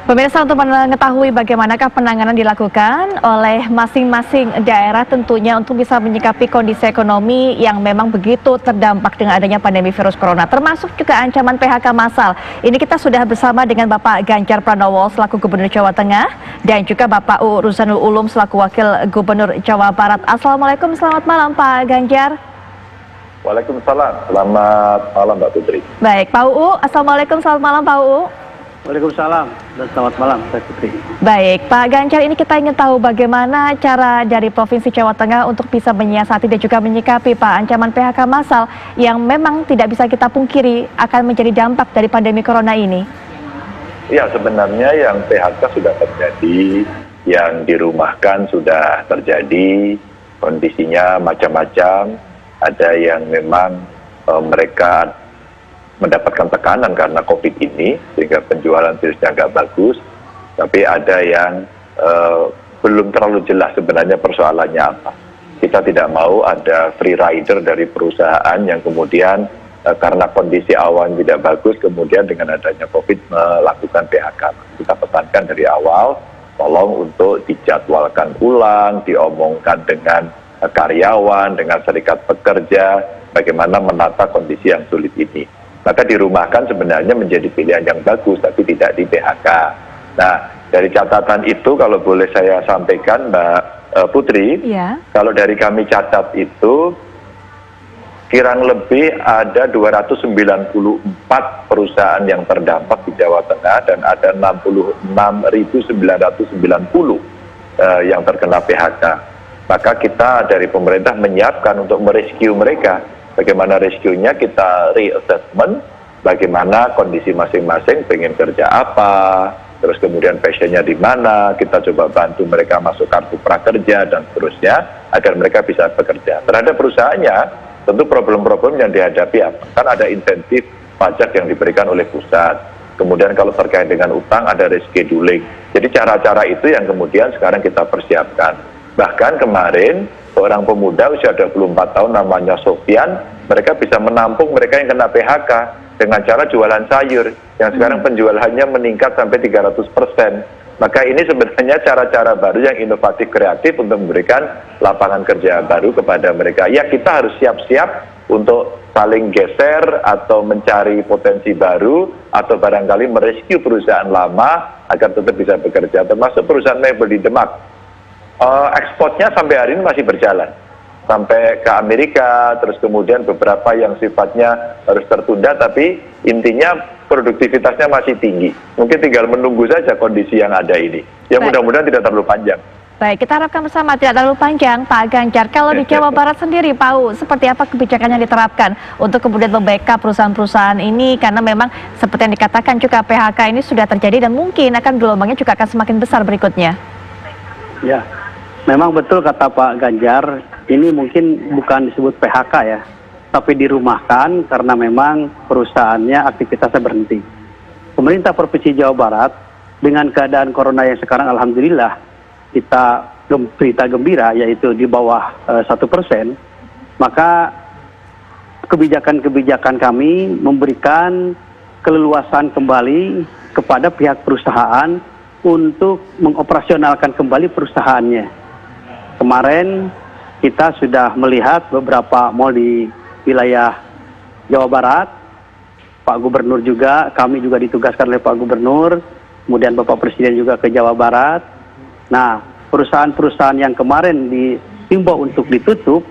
Pemirsa, untuk mengetahui bagaimanakah penanganan dilakukan oleh masing-masing daerah tentunya untuk bisa menyikapi kondisi ekonomi yang memang begitu terdampak dengan adanya pandemi virus corona, termasuk juga ancaman PHK massal. Ini kita sudah bersama dengan Bapak Ganjar Pranowo selaku Gubernur Jawa Tengah dan juga Bapak UU Ruzanul Ulum selaku Wakil Gubernur Jawa Barat. Assalamualaikum, selamat malam Pak Ganjar. Waalaikumsalam, selamat malam Mbak Putri. Baik, Pak UU, Assalamualaikum, selamat malam Pak UU. Waalaikumsalam dan selamat malam, Mbak Putri. Baik, Pak Ganjar, ini kita ingin tahu bagaimana cara dari Provinsi Jawa Tengah untuk bisa menyiasati dan juga menyikapi Pak ancaman PHK massal yang memang tidak bisa kita pungkiri akan menjadi dampak dari pandemi corona ini. Ya, sebenarnya yang PHK sudah terjadi, yang dirumahkan sudah terjadi, kondisinya macam-macam. Ada yang memang mereka mendapatkan tekanan karena COVID ini, sehingga penjualan virusnya agak bagus. Tapi ada yang belum terlalu jelas sebenarnya persoalannya apa. Kita tidak mau ada free rider dari perusahaan yang kemudian karena kondisi awan tidak bagus, kemudian dengan adanya COVID melakukan PHK. Kita pesankan dari awal, tolong untuk dijadwalkan ulang, diomongkan dengan karyawan, dengan serikat pekerja, bagaimana menata kondisi yang sulit ini. Maka dirumahkan sebenarnya menjadi pilihan yang bagus, tapi tidak di PHK. Nah, dari catatan itu kalau boleh saya sampaikan Mbak Putri, Ya. Kalau dari kami catat itu, kurang lebih ada 294 perusahaan yang terdampak di Jawa Tengah dan ada 66.990 yang terkena PHK. Maka kita dari pemerintah menyiapkan untuk merescue mereka. Bagaimana rescue-nya, kita reassessment, bagaimana kondisi masing-masing, pengen kerja apa, terus kemudian passion-nya di mana, kita coba bantu mereka masuk kartu prakerja dan seterusnya, agar mereka bisa bekerja. Terhadap perusahaannya, tentu problem-problem yang dihadapi apa? Kan ada insentif pajak yang diberikan oleh pusat. Kemudian kalau terkait dengan utang ada rescheduling. Jadi cara-cara itu yang kemudian sekarang kita persiapkan. Bahkan kemarin, seorang pemuda usia 24 tahun namanya Sofyan, mereka bisa menampung mereka yang kena PHK dengan cara jualan sayur, yang sekarang penjualannya meningkat sampai 300%. Maka ini sebenarnya cara-cara baru yang inovatif kreatif untuk memberikan lapangan kerja baru kepada mereka. Ya, kita harus siap-siap untuk saling geser atau mencari potensi baru atau barangkali merescue perusahaan lama agar tetap bisa bekerja, termasuk perusahaan mebel di Demak. Ekspornya sampai hari ini masih berjalan sampai ke Amerika, terus kemudian beberapa yang sifatnya harus tertunda, tapi intinya produktivitasnya masih tinggi. Mungkin tinggal menunggu saja kondisi yang ada ini. Ya, mudah-mudahan tidak terlalu panjang. Baik, kita harapkan bersama tidak terlalu panjang, Pak Ganjar. Kalau di Jawa Barat sendiri, Pak U, seperti apa kebijakan yang diterapkan untuk kemudian membackup perusahaan-perusahaan ini? Karena memang seperti yang dikatakan juga PHK ini sudah terjadi dan mungkin akan gelombangnya juga akan semakin besar berikutnya. Ya, memang betul kata Pak Ganjar, ini mungkin bukan disebut PHK ya, tapi dirumahkan karena memang perusahaannya aktivitasnya berhenti. Pemerintah Provinsi Jawa Barat dengan keadaan corona yang sekarang alhamdulillah kita berita gembira yaitu di bawah 1%, maka kebijakan-kebijakan kami memberikan keleluasan kembali kepada pihak perusahaan untuk mengoperasionalkan kembali perusahaannya. Kemarin kita sudah melihat beberapa mal di wilayah Jawa Barat, Pak Gubernur juga, kami juga ditugaskan oleh Pak Gubernur, kemudian Bapak Presiden juga ke Jawa Barat. Nah, perusahaan-perusahaan yang kemarin dihimbau untuk ditutup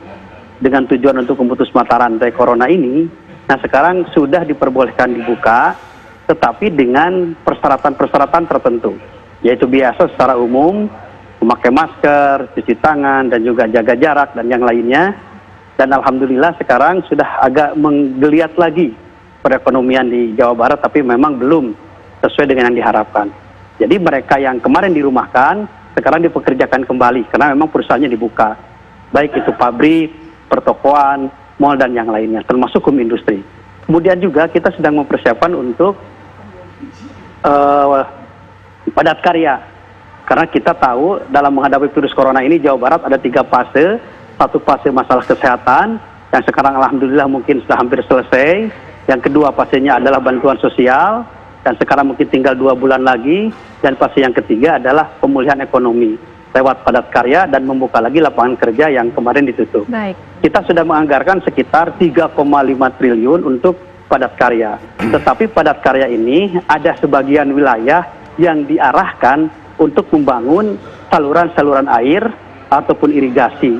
dengan tujuan untuk memutus mata rantai corona ini, nah sekarang sudah diperbolehkan dibuka, tetapi dengan persyaratan-persyaratan tertentu, yaitu biasa secara umum, memakai masker, cuci tangan, dan juga jaga jarak, dan yang lainnya. Dan alhamdulillah sekarang sudah agak menggeliat lagi perekonomian di Jawa Barat, tapi memang belum sesuai dengan yang diharapkan. Jadi mereka yang kemarin dirumahkan, sekarang dipekerjakan kembali, karena memang perusahaannya dibuka. Baik itu pabrik, pertokoan, mal, dan yang lainnya, termasuk home industri. Kemudian juga kita sedang mempersiapkan untuk padat karya. Karena kita tahu dalam menghadapi virus corona ini Jawa Barat ada 3 fase. Satu fase masalah kesehatan yang sekarang alhamdulillah mungkin sudah hampir selesai. Yang kedua fasenya adalah bantuan sosial. dan sekarang mungkin tinggal 2 bulan lagi, dan fase yang ketiga adalah pemulihan ekonomi lewat padat karya dan membuka lagi lapangan kerja yang kemarin ditutup. Baik. Kita sudah menganggarkan sekitar 3,5 triliun untuk padat karya. Tetapi padat karya ini ada sebagian wilayah yang diarahkan untuk membangun saluran-saluran air ataupun irigasi.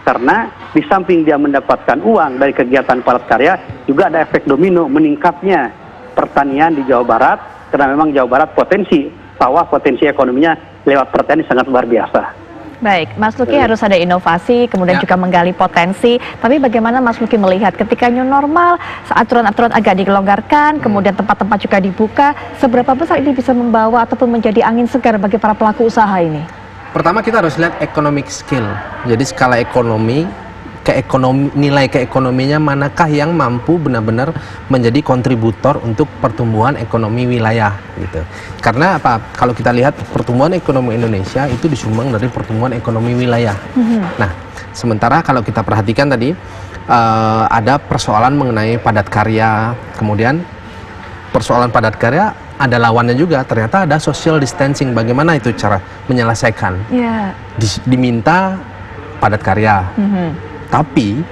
Karena di samping dia mendapatkan uang dari kegiatan padat karya, juga ada efek domino meningkatnya pertanian di Jawa Barat, karena memang Jawa Barat potensi sawah, potensi ekonominya lewat pertanian sangat luar biasa. Baik, Mas Luki harus ada inovasi, kemudian juga menggali potensi. Tapi bagaimana Mas Luki melihat ketika new normal, aturan-aturan agak dilonggarkan, kemudian tempat-tempat juga dibuka, seberapa besar ini bisa membawa ataupun menjadi angin segar bagi para pelaku usaha ini? Pertama kita harus lihat economic skill. Jadi skala ekonomi, nilai keekonominya manakah yang mampu benar-benar menjadi kontributor untuk pertumbuhan ekonomi wilayah gitu. Karena apa? Kalau kita lihat pertumbuhan ekonomi Indonesia itu disumbang dari pertumbuhan ekonomi wilayah. Nah, sementara kalau kita perhatikan tadi ada persoalan mengenai padat karya, kemudian persoalan padat karya ada lawannya juga, ternyata ada social distancing. Bagaimana itu cara menyelesaikan? Diminta padat karya. Tapi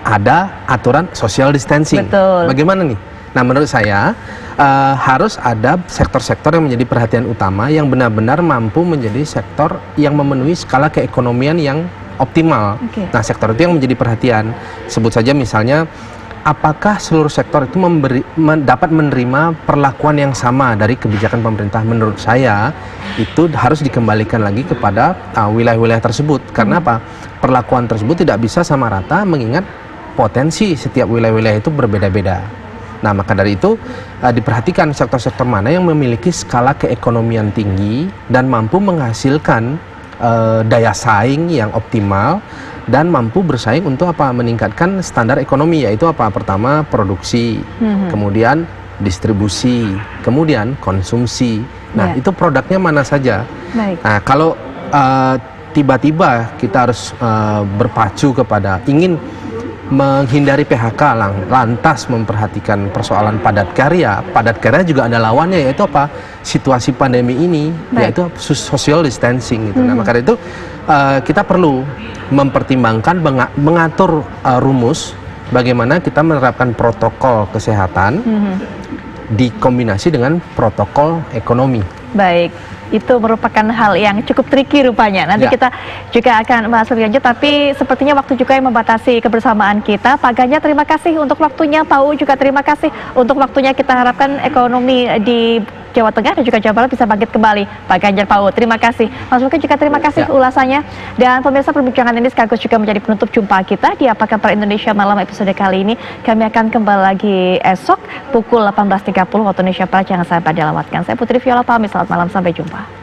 ada aturan social distancing. Betul. Bagaimana nih? Nah, menurut saya harus ada sektor-sektor yang menjadi perhatian utama yang benar-benar mampu menjadi sektor yang memenuhi skala keekonomian yang optimal. Nah, sektor itu yang menjadi perhatian. Sebut saja misalnya, apakah seluruh sektor itu dapat menerima perlakuan yang sama dari kebijakan pemerintah? Menurut saya itu harus dikembalikan lagi kepada wilayah-wilayah tersebut. Karena apa? Perlakuan tersebut tidak bisa sama rata, mengingat potensi setiap wilayah-wilayah itu berbeda-beda. Nah, maka dari itu diperhatikan sektor-sektor mana yang memiliki skala keekonomian tinggi dan mampu menghasilkan daya saing yang optimal dan mampu bersaing untuk apa? Meningkatkan standar ekonomi, yaitu apa? Pertama, produksi, kemudian distribusi, kemudian konsumsi. Nah, itu produknya mana saja. Nah, kalau tiba-tiba kita harus berpacu kepada ingin menghindari PHK, lantas memperhatikan persoalan padat karya juga ada lawannya, yaitu apa? Situasi pandemi ini, yaitu social distancing gitu. Nah, maka dari itu kita perlu mempertimbangkan, mengatur rumus bagaimana kita menerapkan protokol kesehatan dikombinasi dengan protokol ekonomi. Baik, itu merupakan hal yang cukup tricky rupanya. Nanti kita juga akan bahas lebih lanjut, tapi sepertinya waktu juga yang membatasi kebersamaan kita. Pak Ganjar, terima kasih untuk waktunya. Pak U juga terima kasih untuk waktunya. Kita harapkan ekonomi di Jawa Tengah dan juga Jawa Barat bisa bangkit kembali. Pak Ganjar, Pak U, terima kasih. Mas Luki juga terima kasih ulasannya. Dan pemirsa, perbincangan ini sekaligus juga menjadi penutup jumpa kita di Apa Kabar Indonesia Malam episode kali ini. Kami akan kembali lagi esok pukul 18.30 waktu Indonesia Barat. Jangan sampai dilewatkan. Saya Putri Viola pamit, selamat malam, sampai jumpa.